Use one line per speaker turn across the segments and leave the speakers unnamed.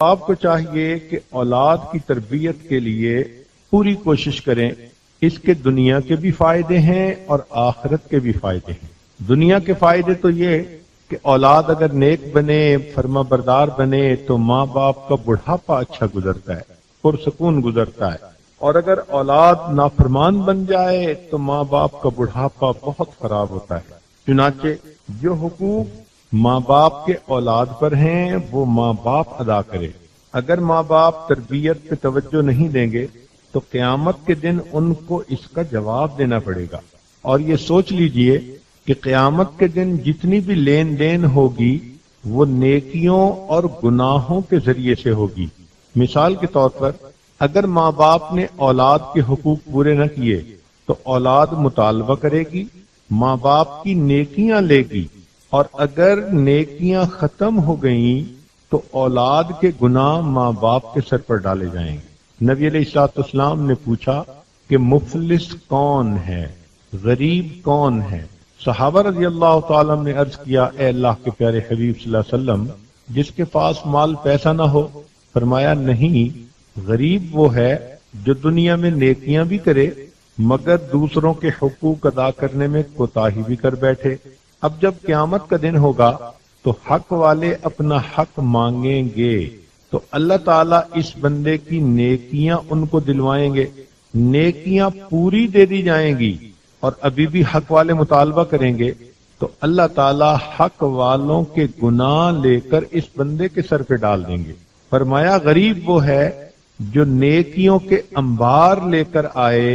آپ کو چاہیے کہ اولاد کی تربیت کے لیے پوری کوشش کریں. اس کے دنیا کے بھی فائدے ہیں اور آخرت کے بھی فائدے ہیں. دنیا کے فائدے تو یہ کہ اولاد اگر نیک بنے، فرما بردار بنے، تو ماں باپ کا بڑھاپا اچھا گزرتا ہے، پرسکون گزرتا ہے. اور اگر اولاد نافرمان بن جائے تو ماں باپ کا بڑھاپا بہت خراب ہوتا ہے. چنانچہ جو حقوق ماں باپ کے اولاد پر ہیں وہ ماں باپ ادا کرے. اگر ماں باپ تربیت پہ توجہ نہیں دیں گے تو قیامت کے دن ان کو اس کا جواب دینا پڑے گا. اور یہ سوچ لیجئے کہ قیامت کے دن جتنی بھی لین دین ہوگی وہ نیکیوں اور گناہوں کے ذریعے سے ہوگی. مثال کے طور پر اگر ماں باپ نے اولاد کے حقوق پورے نہ کیے تو اولاد مطالبہ کرے گی، ماں باپ کی نیکیاں لے گی، اور اگر نیکیاں ختم ہو گئیں تو اولاد کے گناہ ماں باپ کے سر پر ڈالے جائیں گے. نبی علیہ الصلوۃ والسلام نے پوچھا کہ مفلس کون ہے، غریب کون ہے؟ صحابہ رضی اللہ تعالیٰ نے عرض کیا، اے اللہ کے پیارے حبیب صلی اللہ علیہ وسلم، جس کے پاس مال پیسہ نہ ہو. فرمایا نہیں، غریب وہ ہے جو دنیا میں نیکیاں بھی کرے مگر دوسروں کے حقوق ادا کرنے میں کوتاہی بھی کر بیٹھے. اب جب قیامت کا دن ہوگا تو حق والے اپنا حق مانگیں گے تو اللہ تعالیٰ اس بندے کی نیکیاں ان کو دلوائیں گے، نیکیاں پوری دے دی جائیں گی. اور ابھی بھی حق والے مطالبہ کریں گے تو اللہ تعالیٰ حق والوں کے گناہ لے کر اس بندے کے سر پہ ڈال دیں گے. فرمایا غریب وہ ہے جو نیکیوں کے انبار لے کر آئے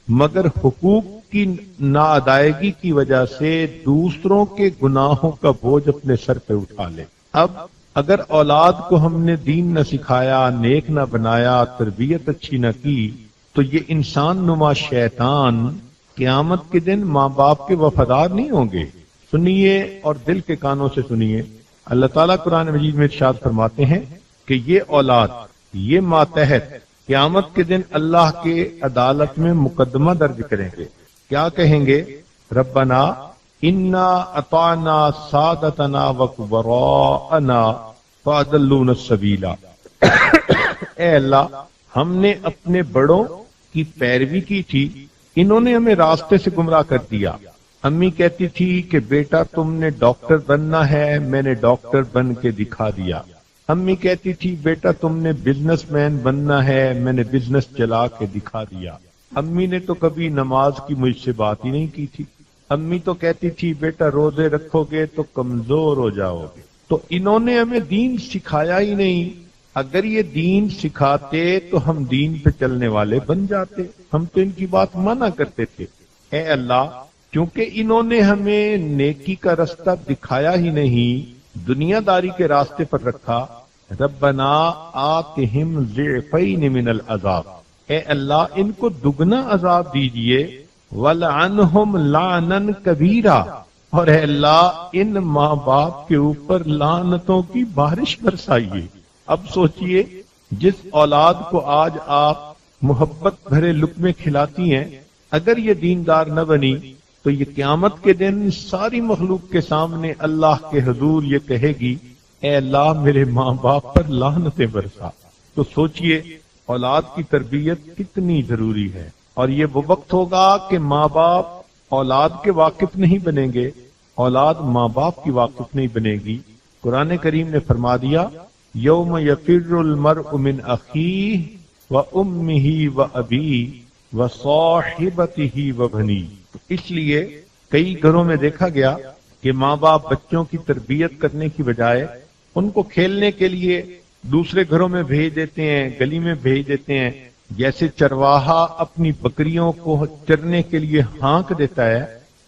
مگر حقوق کی ناادائیگی کی وجہ سے دوسروں کے گناہوں کا بوجھ اپنے سر پہ اٹھا لے. اب اگر اولاد کو ہم نے دین نہ سکھایا، نیک نہ بنایا، تربیت اچھی نہ کی تو یہ انسان نما شیطان قیامت کے دن ماں باپ کے وفادار نہیں ہوں گے. سنیے اور دل کے کانوں سے سنیے. اللہ تعالیٰ قرآن مجید میں ارشاد فرماتے ہیں کہ یہ اولاد، یہ ماتحت قیامت کے دن اللہ کے عدالت میں مقدمہ درج کریں گے. کیا کہیں گے؟ ربنا انا اطعنا سادتنا وکبراءنا فاضلونا السبیلا. اے اللہ، ہم نے اپنے بڑوں کی پیروی کی تھی، انہوں نے ہمیں راستے سے گمراہ کر دیا. امی کہتی تھی کہ بیٹا تم نے ڈاکٹر بننا ہے، میں نے ڈاکٹر بن کے دکھا دیا. امی کہتی تھی بیٹا تم نے بزنس مین بننا ہے، میں نے بزنس چلا کے دکھا دیا. امی نے تو کبھی نماز کی مجھ سے بات ہی نہیں کی تھی. امی تو کہتی تھی بیٹا روزے رکھو گے تو کمزور ہو جاؤ گے. تو انہوں نے ہمیں دین سکھایا ہی نہیں. اگر یہ دین سکھاتے تو ہم دین پہ چلنے والے بن جاتے، ہم تو ان کی بات مانا کرتے تھے. اے اللہ، کیونکہ انہوں نے ہمیں نیکی کا رستہ دکھایا ہی نہیں، دنیا داری کے راستے پر رکھا. ربنا آتہم ضعفین من العذاب. اے اللہ ان کو دگنا عذاب دیجئے. ولعنہم لعنا کبیرا. اور اے اللہ ان ماں باپ کے اوپر لعنتوں کی بارش برسائیے. اب سوچئے جس اولاد کو آج آپ محبت بھرے لقمے کھلاتی ہیں، اگر یہ دیندار نہ بنی تو یہ قیامت کے دن ساری مخلوق کے سامنے اللہ کے حضور یہ کہے گی، اے اللہ میرے ماں باپ پر لعنتیں برسا. تو سوچئے اولاد کی تربیت کتنی ضروری ہے. اور یہ وہ وقت ہوگا کہ ماں باپ اولاد کے واقف نہیں بنیں گے، اولاد ماں باپ کی واقف نہیں بنے گی. قرآن کریم نے فرما دیا، یوم یفر المرء من اخیہ وامہ وابیہ وصاحبتہ وبنیہ. اس لیے کئی گھروں میں دیکھا گیا کہ ماں باپ بچوں کی تربیت کرنے کی بجائے ان کو کھیلنے کے لیے دوسرے گھروں میں بھیج دیتے ہیں، گلی میں بھیج دیتے ہیں. جیسے چرواہا اپنی بکریوں کو چرنے کے لیے ہانک دیتا ہے،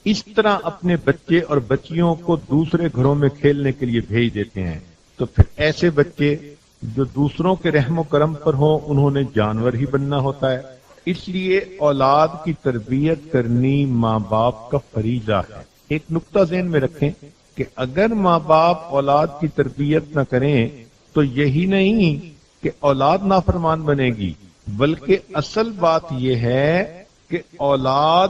اس طرح اپنے بچے اور بچیوں کو دوسرے گھروں میں کھیلنے کے لیے بھیج دیتے ہیں. تو پھر ایسے بچے جو دوسروں کے رحم و کرم پر ہوں انہوں نے جانور ہی بننا ہوتا ہے. اس لیے اولاد کی تربیت کرنی ماں باپ کا فریضہ ہے. ایک نقطہ ذہن میں رکھیں کہ اگر ماں باپ اولاد کی تربیت نہ کریں تو یہی نہیں کہ اولاد نافرمان بنے گی، بلکہ اصل بات یہ ہے کہ اولاد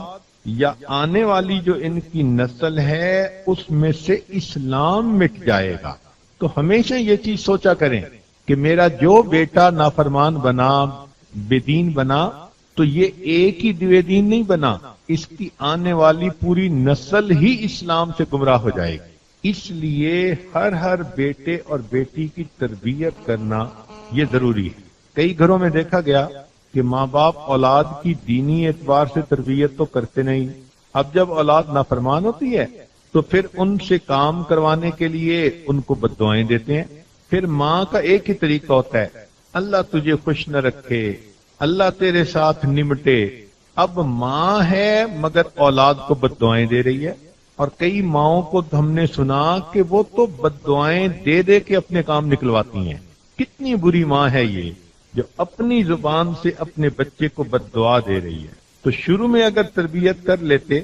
یا آنے والی جو ان کی نسل ہے اس میں سے اسلام مٹ جائے گا. تو ہمیشہ یہ چیز سوچا کریں کہ میرا جو بیٹا نافرمان بنا، بے دین بنا، تو یہ ایک ہی بے دین نہیں بنا، اس کی آنے والی پوری نسل ہی اسلام سے گمراہ ہو جائے گی۔ اس لیے ہر بیٹے اور بیٹی کی تربیت کرنا یہ ضروری ہے۔ کئی گھروں میں دیکھا گیا کہ ماں باپ اولاد کی دینی اعتبار سے تربیت تو کرتے نہیں، اب جب اولاد نافرمان ہوتی ہے تو پھر ان سے کام کروانے کے لیے ان کو بد دعائیں دیتے ہیں۔ پھر ماں کا ایک ہی طریقہ ہوتا ہے، اللہ تجھے خوش نہ رکھے، اللہ تیرے ساتھ نمٹے۔ اب ماں ہے مگر اولاد کو بد دعائیں دے رہی ہے، اور کئی ماؤں کو ہم نے سنا کہ وہ تو بد دعائیں دے دے کے اپنے کام نکلواتی ہیں۔ کتنی بری ماں ہے یہ جو اپنی زبان سے اپنے بچے کو بد دعا دے رہی ہے۔ تو شروع میں اگر تربیت کر لیتے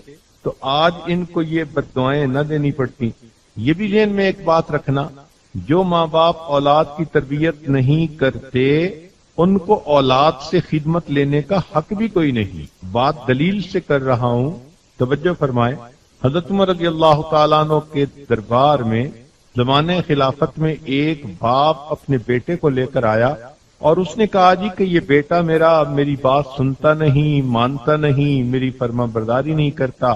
تو آج ان کو یہ بد دعائیں نہ دینی پڑتی۔ یہ بھی ذہن میں ایک بات رکھنا، جو ماں باپ اولاد کی تربیت نہیں کرتے ان کو اولاد سے خدمت لینے کا حق بھی کوئی نہیں۔ بات دلیل سے کر رہا ہوں، توجہ فرمائیں۔ حضرت عمر رضی اللہ تعالیٰ عنہ کے دربار میں زمانے خلافت میں ایک باپ اپنے بیٹے کو لے کر آیا اور اس نے کہا جی کہ یہ بیٹا میری بات سنتا نہیں، مانتا نہیں، میری فرما برداری نہیں کرتا۔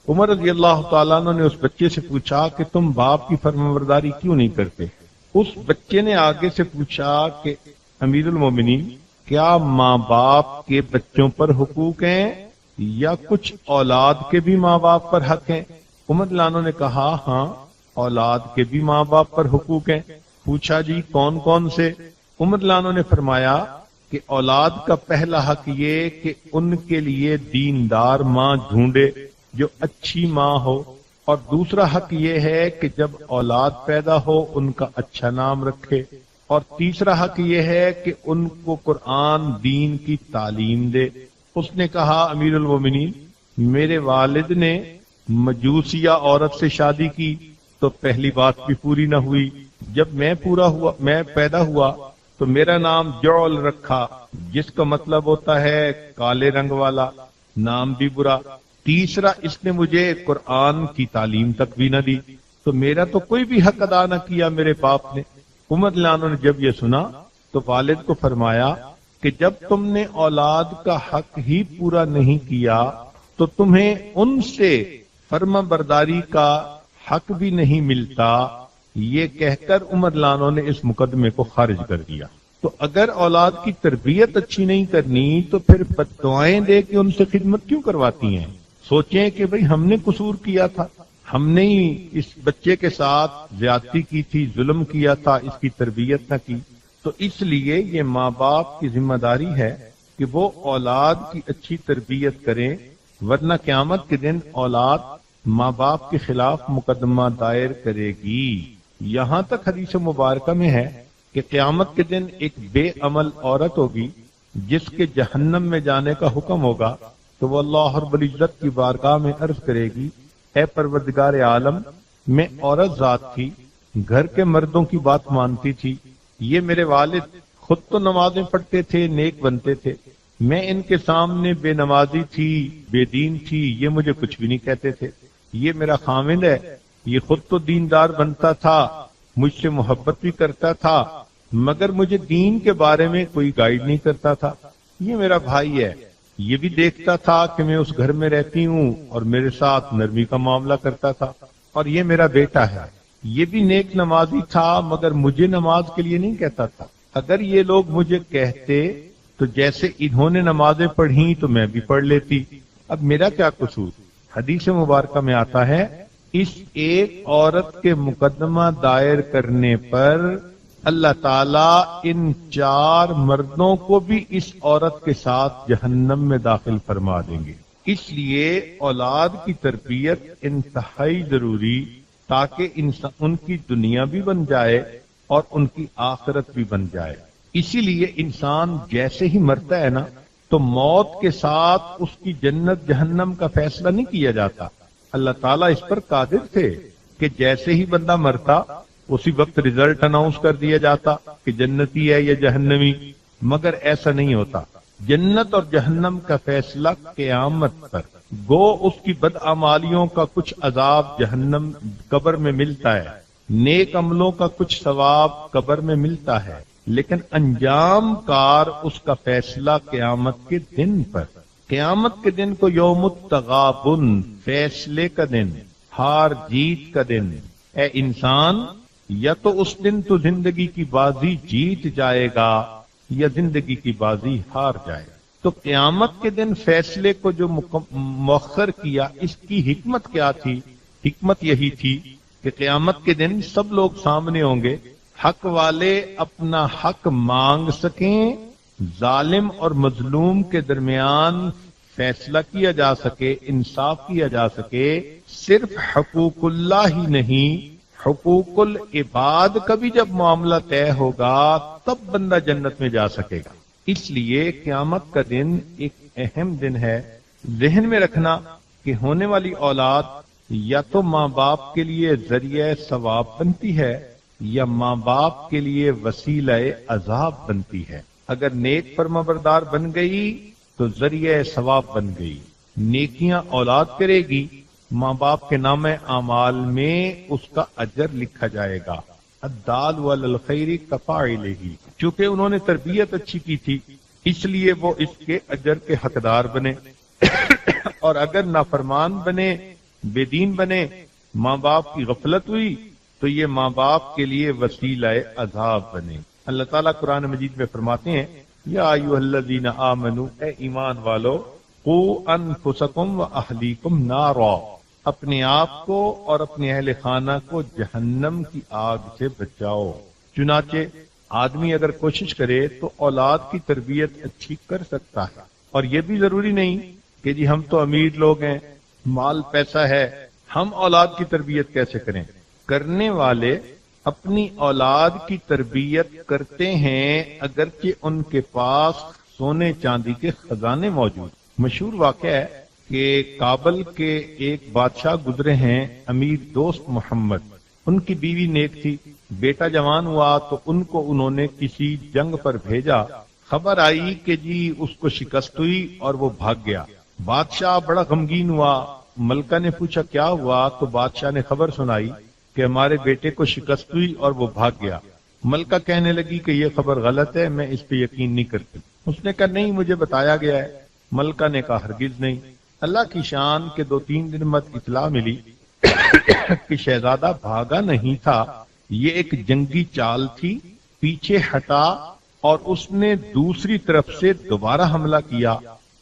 عمر رضی اللہ تعالیٰ عنہ نے اس بچے سے پوچھا کہ تم باپ کی فرما برداری کیوں نہیں کرتے؟ اس بچے نے آگے سے پوچھا کہ امیر المومنین، کیا ماں باپ کے بچوں پر حقوق ہیں یا کچھ اولاد کے بھی ماں باپ پر حق ہیں؟ عمر لانو نے کہا ہاں، اولاد کے بھی ماں باپ پر حقوق ہیں۔ پوچھا جی کون کون سے؟ عمر لانو نے فرمایا کہ اولاد کا پہلا حق یہ کہ ان کے لیے دیندار ماں ڈھونڈے جو اچھی ماں ہو، اور دوسرا حق یہ ہے کہ جب اولاد پیدا ہو ان کا اچھا نام رکھے، اور تیسرا حق یہ ہے کہ ان کو قرآن دین کی تعلیم دے۔ اس نے کہا امیر المومنین، میرے والد نے مجوسیہ عورت سے شادی کی تو پہلی بات بھی پوری نہ ہوئی، جب میں پیدا ہوا تو میرا نام جعل رکھا، جس کا مطلب ہوتا ہے کالے رنگ والا، نام بھی برا۔ تیسرا، اس نے مجھے قرآن کی تعلیم تک بھی نہ دی، تو میرا تو کوئی بھی حق ادا نہ کیا میرے باپ نے۔ عمر لانو نے جب یہ سنا تو والد کو فرمایا کہ جب تم نے اولاد کا حق ہی پورا نہیں کیا تو تمہیں ان سے فرما برداری کا حق بھی نہیں ملتا۔ یہ کہہ کر عمر لانو نے اس مقدمے کو خارج کر دیا۔ تو اگر اولاد کی تربیت اچھی نہیں کرنی تو پھر بد دعائیں دے کے ان سے خدمت کیوں کرواتی ہیں؟ سوچیں کہ بھئی ہم نے قصور کیا تھا، ہم نے ہی اس بچے کے ساتھ زیادتی کی تھی، ظلم کیا تھا، اس کی تربیت نہ کی۔ تو اس لیے یہ ماں باپ کی ذمہ داری ہے کہ وہ اولاد کی اچھی تربیت کریں، ورنہ قیامت کے دن اولاد ماں باپ کے خلاف مقدمہ دائر کرے گی۔ یہاں تک حدیث مبارکہ میں ہے کہ قیامت کے دن ایک بے عمل عورت ہوگی جس کے جہنم میں جانے کا حکم ہوگا، تو وہ اللہ رب العزت کی بارگاہ میں عرض کرے گی، اے پروردگار عالم، میں عورت ذات تھی، گھر کے مردوں کی بات مانتی تھی، یہ میرے والد خود تو نمازیں پڑھتے تھے، نیک بنتے تھے، میں ان کے سامنے بے نمازی تھی، بے دین تھی، یہ مجھے کچھ بھی نہیں کہتے تھے۔ یہ میرا خاوند ہے، یہ خود تو دیندار بنتا تھا، مجھ سے محبت بھی کرتا تھا، مگر مجھے دین کے بارے میں کوئی گائیڈ نہیں کرتا تھا۔ یہ میرا بھائی ہے، یہ بھی دیکھتا تھا کہ میں اس گھر میں رہتی ہوں اور میرے ساتھ نرمی کا معاملہ کرتا تھا۔ اور یہ میرا بیٹا ہے، یہ بھی نیک نمازی تھا مگر مجھے نماز کے لیے نہیں کہتا تھا۔ اگر یہ لوگ مجھے کہتے تو جیسے انہوں نے نمازیں پڑھی تو میں بھی پڑھ لیتی، اب میرا کیا قصور؟ حدیث مبارکہ میں آتا ہے اس ایک عورت کے مقدمہ دائر کرنے پر اللہ تعالیٰ ان 4 مردوں کو بھی اس عورت کے ساتھ جہنم میں داخل فرما دیں گے۔ اس لیے اولاد کی تربیت انتہائی ضروری، تاکہ ان کی دنیا بھی بن جائے اور ان کی آخرت بھی بن جائے۔ اسی لیے انسان جیسے ہی مرتا ہے نا تو موت کے ساتھ اس کی جنت جہنم کا فیصلہ نہیں کیا جاتا۔ اللہ تعالیٰ اس پر قادر تھے کہ جیسے ہی بندہ مرتا اسی وقت رزلٹ اناؤنس کر دیا جاتا کہ جنتی ہے یا جہنمی، مگر ایسا نہیں ہوتا۔ جنت اور جہنم کا فیصلہ قیامت پر، گو اس کی بدعمالیوں کا کچھ عذاب جہنم قبر میں ملتا ہے، نیک عملوں کا کچھ ثواب قبر میں ملتا ہے، لیکن انجام کار اس کا فیصلہ قیامت کے دن پر. قیامت کے دن کو یوم التغابن، فیصلے کا دن، ہار جیت کا دن. اے انسان، یا تو اس دن تو زندگی کی بازی جیت جائے گا یا زندگی کی بازی ہار جائے گا. تو قیامت کے دن فیصلے کو جو مؤخر کیا، اس کی حکمت کیا تھی؟ حکمت یہی تھی کہ قیامت کے دن سب لوگ سامنے ہوں گے، حق والے اپنا حق مانگ سکیں، ظالم اور مظلوم کے درمیان فیصلہ کیا جا سکے، انصاف کیا جا سکے. صرف حقوق اللہ ہی نہیں، حقوق العباد کا بھی جب معاملہ طے ہوگا تب بندہ جنت میں جا سکے گا. اس لیے قیامت کا دن ایک اہم دن ہے. ذہن میں رکھنا کہ ہونے والی اولاد یا تو ماں باپ کے لیے ذریعہ ثواب بنتی ہے یا ماں باپ کے لیے وسیلہ عذاب بنتی ہے. اگر نیک فرمانبردار بن گئی تو ذریعہ ثواب بن گئی، نیکیاں اولاد کرے گی، ماں باپ کے نام اعمال میں اس کا اجر لکھا جائے گا. الدال علی الخیر کفاعلہ، چونکہ انہوں نے تربیت اچھی کی تھی اس لیے وہ اس کے اجر کے حقدار بنے. اور اگر نافرمان بنے، بے دین بنے، ماں باپ کی غفلت ہوئی تو یہ ماں باپ کے لیے وسیلہ عذاب بنے. اللہ تعالیٰ قرآن مجید میں فرماتے ہیں، یا ایھا الذین آمنوا، اے ایمان والو، قوا انفسکم واہلیکم نارا، اپنے آپ کو اور اپنے اہل خانہ کو جہنم کی آگ سے بچاؤ. چنانچہ آدمی اگر کوشش کرے تو اولاد کی تربیت اچھی کر سکتا ہے. اور یہ بھی ضروری نہیں کہ جی ہم تو امیر لوگ ہیں، مال پیسہ ہے، ہم اولاد کی تربیت کیسے کریں؟ کرنے والے اپنی اولاد کی تربیت کرتے ہیں اگرچہ ان کے پاس سونے چاندی کے خزانے موجود. مشہور واقعہ ہے کہ کابل کے ایک بادشاہ گزرے ہیں، امیر دوست محمد. ان کی بیوی نیک تھی، بیٹا جوان ہوا تو ان کو انہوں نے کسی جنگ پر بھیجا. خبر آئی کہ جی اس کو شکست ہوئی اور وہ بھاگ گیا. بادشاہ بڑا غمگین ہوا. ملکہ نے پوچھا کیا ہوا، تو بادشاہ نے خبر سنائی کہ ہمارے بیٹے کو شکست ہوئی اور وہ بھاگ گیا. ملکہ کہنے لگی کہ یہ خبر غلط ہے، میں اس پہ یقین نہیں کرتی. اس نے کہا نہیں، مجھے بتایا گیا ہے. ملکہ نے کہا ہرگز نہیں. اللہ کی شان کے 2-3 دن بعد اطلاع ملی کہ شہزادہ بھاگا نہیں تھا، یہ ایک جنگی چال تھی. پیچھے ہٹا اور اس نے دوسری طرف سے دوبارہ حملہ کیا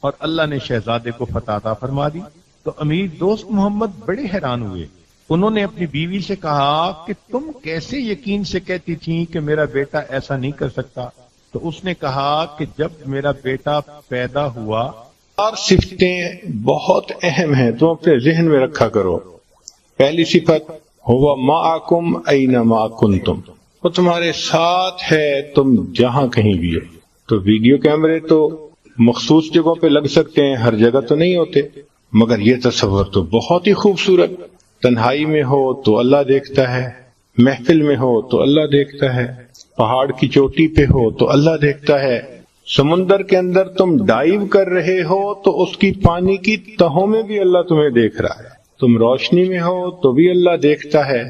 اور اللہ نے شہزادے کو فتح عطا فرما دی. تو امیر دوست محمد بڑے حیران ہوئے. انہوں نے اپنی بیوی سے کہا کہ تم کیسے یقین سے کہتی تھی کہ میرا بیٹا ایسا نہیں کر سکتا؟ تو اس نے کہا کہ جب میرا بیٹا پیدا ہوا،
4 صفتیں بہت اہم ہیں، تم اپنے ذہن میں رکھا کرو. پہلی صفت، ہوا معکم اینما کنتم، وہ تمہارے ساتھ ہے تم جہاں کہیں بھی ہو. تو ویڈیو کیمرے تو مخصوص جگہوں پہ لگ سکتے ہیں، ہر جگہ تو نہیں ہوتے، مگر یہ تصور تو بہت ہی خوبصورت. تنہائی میں ہو تو اللہ دیکھتا ہے، محفل میں ہو تو اللہ دیکھتا ہے، پہاڑ کی چوٹی پہ ہو تو اللہ دیکھتا ہے، سمندر کے اندر تم ڈائیو کر رہے ہو تو اس کی پانی کی تہوں میں بھی اللہ تمہیں دیکھ رہا ہے. تم روشنی میں ہو تو بھی اللہ دیکھتا ہے،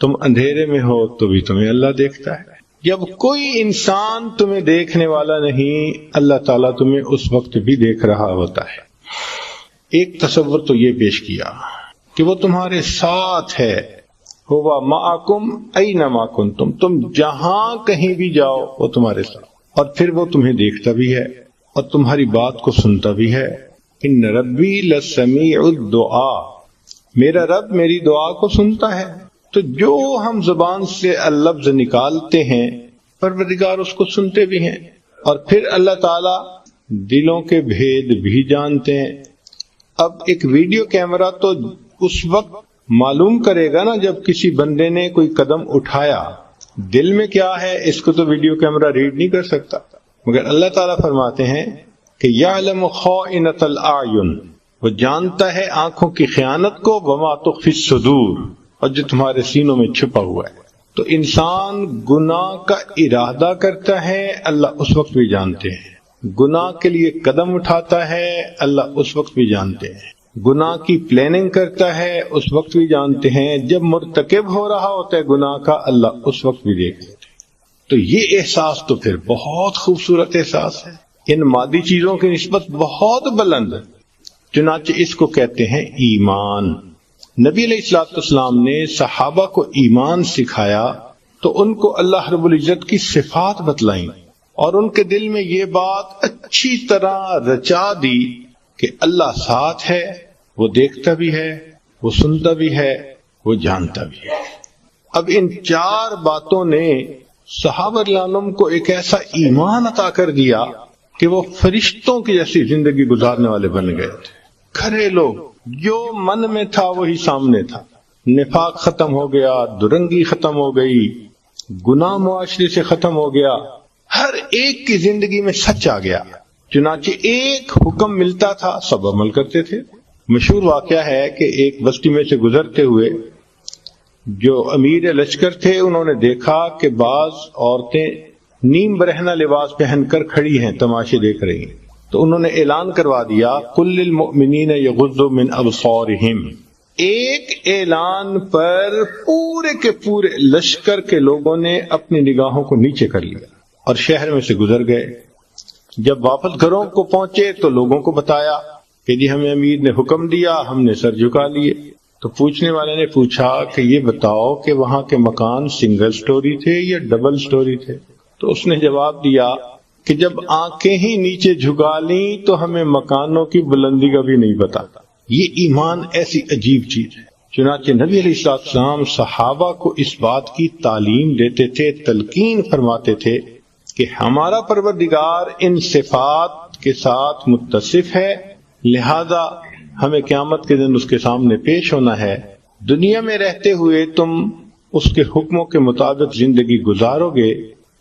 تم اندھیرے میں ہو تو بھی تمہیں اللہ دیکھتا ہے. جب کوئی انسان تمہیں دیکھنے والا نہیں، اللہ تعالیٰ تمہیں اس وقت بھی دیکھ رہا ہوتا ہے. ایک تصور تو یہ پیش کیا کہ وہ تمہارے ساتھ ہے، ہوا معکم اینما کنتم، تم جہاں کہیں بھی جاؤ وہ تمہارے ساتھ، اور پھر وہ تمہیں دیکھتا بھی ہے اور تمہاری بات کو سنتا بھی ہے. ان ربی لسمیع الدعاء، میرا رب میری دعا کو سنتا ہے. تو جو ہم زبان سے لفظ نکالتے ہیں پروردگار اس کو سنتے بھی ہیں، اور پھر اللہ تعالی دلوں کے بھید بھی جانتے ہیں. اب ایک ویڈیو کیمرہ تو اس وقت معلوم کرے گا نا جب کسی بندے نے کوئی قدم اٹھایا. دل میں کیا ہے اس کو تو ویڈیو کیمرہ ریڈ نہیں کر سکتا، مگر اللہ تعالیٰ فرماتے ہیں کہ یعلم خائنۃ الاعین، وہ جانتا ہے آنکھوں کی خیانت کو، وما تخفی الصدور، اور جو تمہارے سینوں میں چھپا ہوا ہے. تو انسان گناہ کا ارادہ کرتا ہے، اللہ اس وقت بھی جانتے ہیں. گناہ کے لیے قدم اٹھاتا ہے، اللہ اس وقت بھی جانتے ہیں. گناہ کی پلاننگ کرتا ہے، اس وقت بھی جانتے ہیں. جب مرتکب ہو رہا ہوتا ہے گناہ کا، اللہ اس وقت بھی دیکھ لیتے ہیں. تو یہ احساس تو پھر بہت خوبصورت احساس ہے، ان مادی چیزوں کی نسبت بہت بلند، چنانچہ اس کو کہتے ہیں ایمان۔ نبی علیہ الصلوۃ والسلام نے صحابہ کو ایمان سکھایا تو ان کو اللہ رب العزت کی صفات بتلائیں اور ان کے دل میں یہ بات اچھی طرح رچا دی کہ اللہ ساتھ ہے، وہ دیکھتا بھی ہے، وہ سنتا بھی ہے، وہ جانتا بھی ہے۔ اب ان چار باتوں نے صحابہ رضی اللہ عنہم کو ایک ایسا ایمان عطا کر دیا کہ وہ فرشتوں کی جیسی زندگی گزارنے والے بن گئے تھے۔ کھرے لوگ، جو من میں تھا وہی سامنے تھا، نفاق ختم ہو گیا، درنگی ختم ہو گئی، گناہ معاشرے سے ختم ہو گیا، ہر ایک کی زندگی میں سچ آ گیا۔ چنانچہ ایک حکم ملتا تھا، سب عمل کرتے تھے۔ مشہور واقعہ ہے کہ ایک بستی میں سے گزرتے ہوئے جو امیر لشکر تھے انہوں نے دیکھا کہ بعض عورتیں نیم برہنہ لباس پہن کر کھڑی ہیں، تماشے دیکھ رہی ہیں، تو انہوں نے اعلان کروا دیا قل للمؤمنین یغضوا من ابصارہم۔ ایک اعلان پر پورے کے پورے لشکر کے لوگوں نے اپنی نگاہوں کو نیچے کر لیا اور شہر میں سے گزر گئے۔ جب واپس گھروں کو پہنچے تو لوگوں کو بتایا کہ جی ہمیں امیر نے حکم دیا، ہم نے سر جھکا لیے۔ تو پوچھنے والے نے پوچھا کہ یہ بتاؤ کہ وہاں کے مکان سنگل سٹوری تھے یا ڈبل سٹوری تھے؟ تو اس نے جواب دیا کہ جب آنکھیں ہی نیچے جھکا لیں تو ہمیں مکانوں کی بلندی کا بھی نہیں پتا۔ یہ ایمان ایسی عجیب چیز ہے۔ چنانچہ نبی علیہ الصلوۃ والسلام صحابہ کو اس بات کی تعلیم دیتے تھے، تلقین فرماتے تھے کہ ہمارا پروردگار ان صفات کے ساتھ متصف ہے، لہذا ہمیں قیامت کے دن اس کے سامنے پیش ہونا ہے۔ دنیا میں رہتے ہوئے تم اس کے حکموں کے مطابق زندگی گزارو گے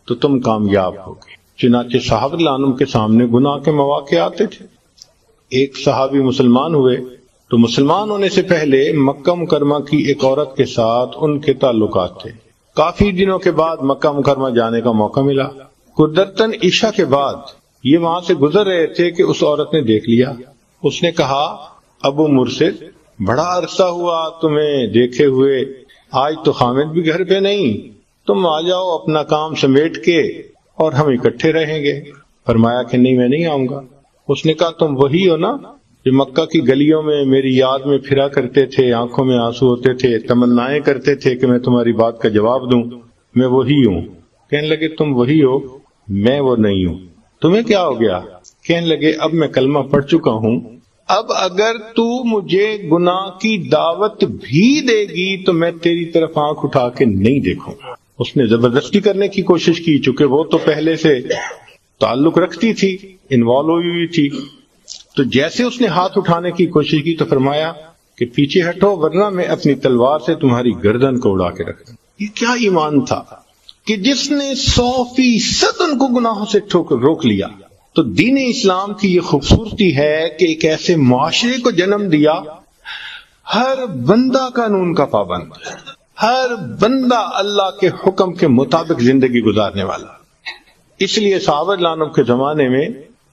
تو تم کامیاب ہوگے۔ چنانچہ صحابہ رضی اللہ عنہم کے سامنے گناہ کے مواقع آتے تھے۔ ایک صحابی مسلمان ہوئے تو مسلمان ہونے سے پہلے مکہ مکرمہ کی ایک عورت کے ساتھ ان کے تعلقات تھے۔ کافی دنوں کے بعد مکہ مکرمہ جانے کا موقع ملا۔ قدرتاً عشاء کے بعد یہ وہاں سے گزر رہے تھے کہ اس عورت نے دیکھ لیا۔ اس نے کہا ابو مرشد، بڑا عرصہ ہوا تمہیں دیکھے ہوئے، آج تو حامد بھی گھر پہ نہیں، تم آ جاؤ اپنا کام سمیٹ کے اور ہم اکٹھے رہیں گے۔ فرمایا کہ نہیں، میں نہیں آؤں گا۔ اس نے کہا تم وہی ہو نا جو مکہ کی گلیوں میں میری یاد میں پھرا کرتے تھے، آنکھوں میں آنسو ہوتے تھے، تمنائیں کرتے تھے کہ میں تمہاری بات کا جواب دوں؟ میں وہی ہوں۔ کہنے لگے تم وہی ہو، میں وہ نہیں ہوں۔ تمہیں کیا ہو گیا؟ کہنے لگے اب میں کلمہ پڑھ چکا ہوں، اب اگر تو مجھے گناہ کی دعوت بھی دے گی تو میں تیری طرف آنکھ اٹھا کے نہیں دیکھوں گا۔ اس نے زبردستی کرنے کی کوشش کی، چونکہ وہ تو پہلے سے تعلق رکھتی تھی، انوالو ہوئی تھی۔ تو جیسے اس نے ہاتھ اٹھانے کی کوشش کی تو فرمایا کہ پیچھے ہٹو ورنہ میں اپنی تلوار سے تمہاری گردن کو اڑا کے رکھ دوں۔ یہ کیا ایمان تھا کہ جس نے 100% ان کو گناہوں سے روک لیا۔ تو دین اسلام کی یہ خوبصورتی ہے کہ ایک ایسے معاشرے کو جنم دیا، ہر بندہ قانون کا پابند، ہر بندہ اللہ کے حکم کے مطابق زندگی گزارنے والا۔ اس لیے صحابہ رضی اللہ عنہم کے زمانے میں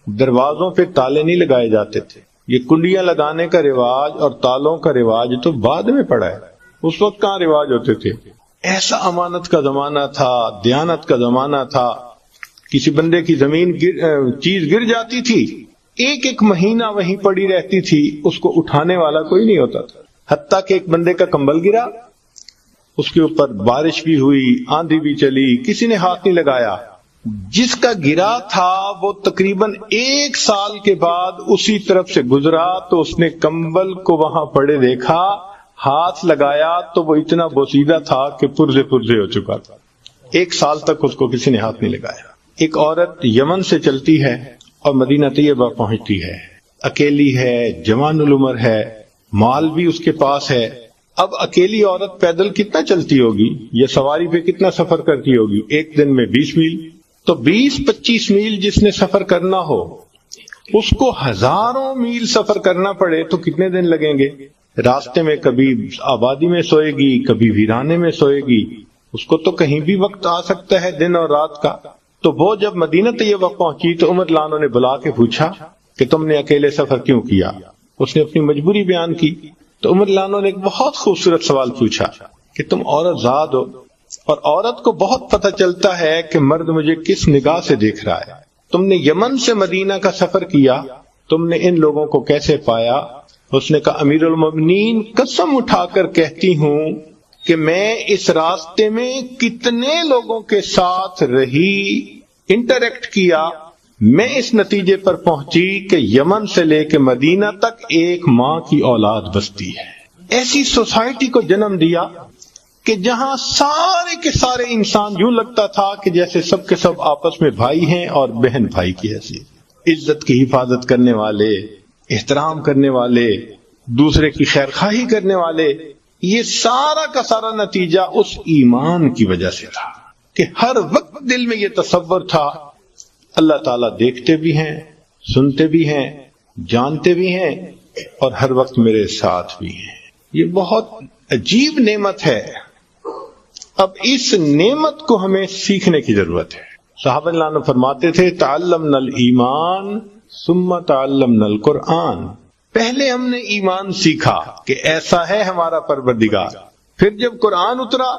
دروازوں پہ تالے نہیں لگائے جاتے تھے۔ یہ کنڈیاں لگانے کا رواج اور تالوں کا رواج تو بعد میں پڑا ہے، اس وقت کہاں رواج ہوتے تھے؟ ایسا امانت کا زمانہ تھا، دیانت کا زمانہ تھا۔ کسی بندے کی زمین چیز گر جاتی تھی، ایک ایک مہینہ وہیں پڑی رہتی تھی، اس کو اٹھانے والا کوئی نہیں ہوتا تھا۔ حتیٰ کہ ایک بندے کا کمبل گرا، اس کے اوپر بارش بھی ہوئی، آندھی بھی چلی، کسی نے ہاتھ نہیں لگایا۔ جس کا گرا تھا وہ تقریباً 1 سال کے بعد اسی طرف سے گزرا تو اس نے کمبل کو وہاں پڑے دیکھا، ہاتھ لگایا تو وہ اتنا بوسیدہ تھا کہ پرزے پرزے ہو چکا تھا۔ 1 سال تک اس کو کسی نے ہاتھ نہیں لگایا۔ ایک عورت یمن سے چلتی ہے اور مدینہ طیبہ پہنچتی ہے، اکیلی ہے، جوان العمر ہے، مال بھی اس کے پاس ہے۔ اب اکیلی عورت پیدل کتنا چلتی ہوگی یا سواری پہ کتنا سفر کرتی ہوگی؟ ایک دن میں 20 میل، تو 20-25 میل جس نے سفر کرنا ہو اس کو ہزاروں میل سفر کرنا پڑے تو کتنے دن لگیں گے؟ راستے میں کبھی آبادی میں سوئے گی، کبھی ویرانے میں سوئے گی، اس کو تو کہیں بھی وقت آ سکتا ہے دن اور رات کا۔ تو وہ جب مدینہ طیبہ پہنچی تو عمر لانو نے بلا کے پوچھا کہ تم نے اکیلے سفر کیوں کیا؟ اس نے اپنی مجبوری بیان کی۔ تو عمر لانو نے ایک بہت خوبصورت سوال پوچھا کہ تم عورت ذات ہو، اور عورت کو بہت پتہ چلتا ہے کہ مرد مجھے کس نگاہ سے دیکھ رہا ہے. تم نے یمن سے مدینہ کا سفر کیا، تم نے ان لوگوں کو کیسے پایا؟ اس نے کہا امیر المومنین قسم اٹھا کر کہتی ہوں کہ میں اس راستے میں کتنے لوگوں کے ساتھ رہی، انٹریکٹ کیا، میں اس نتیجے پر پہنچی کہ یمن سے لے کے مدینہ تک ایک ماں کی اولاد بستی ہے. ایسی سوسائٹی کو جنم دیا کہ جہاں سارے کے سارے انسان یوں لگتا تھا کہ جیسے سب کے سب آپس میں بھائی ہیں اور بہن بھائی کی حیثیت، عزت کی حفاظت کرنے والے، احترام کرنے والے، دوسرے کی خیر خواہی کرنے والے. یہ سارا کا سارا نتیجہ اس ایمان کی وجہ سے تھا کہ ہر وقت دل میں یہ تصور تھا اللہ تعالیٰ دیکھتے بھی ہیں، سنتے بھی ہیں، جانتے بھی ہیں اور ہر وقت میرے ساتھ بھی ہیں. یہ بہت عجیب نعمت ہے. اب اس نعمت کو ہمیں سیکھنے کی ضرورت ہے. صحابہ اللہ عنہ فرماتے تھے تعلمنا الایمان ثم تعلمنا القرآن. پہلے ہم نے ایمان سیکھا کہ ایسا ہے ہمارا پروردگار، پھر جب قرآن اترا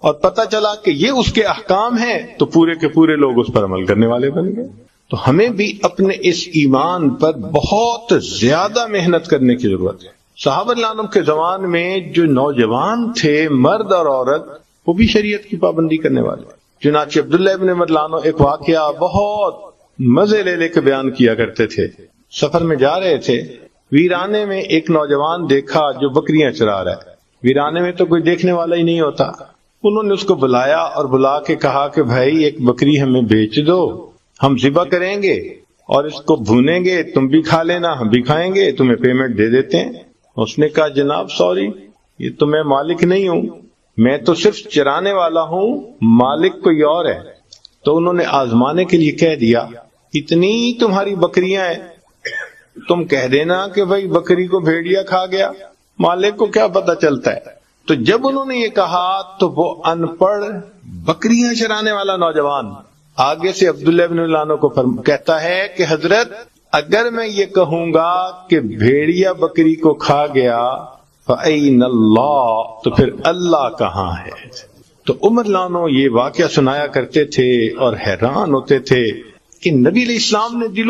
اور پتہ چلا کہ یہ اس کے احکام ہیں تو پورے کے پورے لوگ اس پر عمل کرنے والے بن گئے. تو ہمیں بھی اپنے اس ایمان پر بہت زیادہ محنت کرنے کی ضرورت ہے. صحابہ اللہ عنہ کے زمان میں جو نوجوان تھے مرد اور عورت وہ بھی شریعت کی پابندی کرنے والے. چنانچہ عبداللہ ابن عمر رضی اللہ عنہ ایک واقعہ بہت مزے لے لے کے بیان کیا کرتے تھے. سفر میں جا رہے تھے، ویرانے میں ایک نوجوان دیکھا جو بکریاں چرا رہا ہے. ویرانے میں تو کوئی دیکھنے والا ہی نہیں ہوتا. انہوں نے اس کو بلایا اور بلا کے کہا کہ بھائی ایک بکری ہمیں بیچ دو، ہم ذبح کریں گے اور اس کو بھونیں گے، تم بھی کھا لینا ہم بھی کھائیں گے، تمہیں پیمنٹ دے دیتے ہیں. اس نے کہا جناب سوری، یہ تو میں مالک نہیں ہوں، میں تو صرف چرانے والا ہوں، مالک کوئی اور ہے. تو انہوں نے آزمانے کے لیے کہہ دیا اتنی تمہاری بکریاں ہیں، تم کہہ دینا کہ بھائی بکری کو بھیڑیا کھا گیا، مالک کو کیا پتہ چلتا ہے. تو جب انہوں نے یہ کہا تو وہ ان پڑھ بکریاں چرانے والا نوجوان آگے سے عبداللہ ابن عنہ کو کہتا ہے کہ حضرت اگر میں یہ کہوں گا کہ بھیڑیا بکری کو کھا گیا فَأَيْنَ اللَّهُ تو پھر اللہ کہاں ہے. تو عمر لانو یہ واقعہ سنایا کرتے تھے اور حیران ہوتے تھے کہ نبی علیہ السلام نے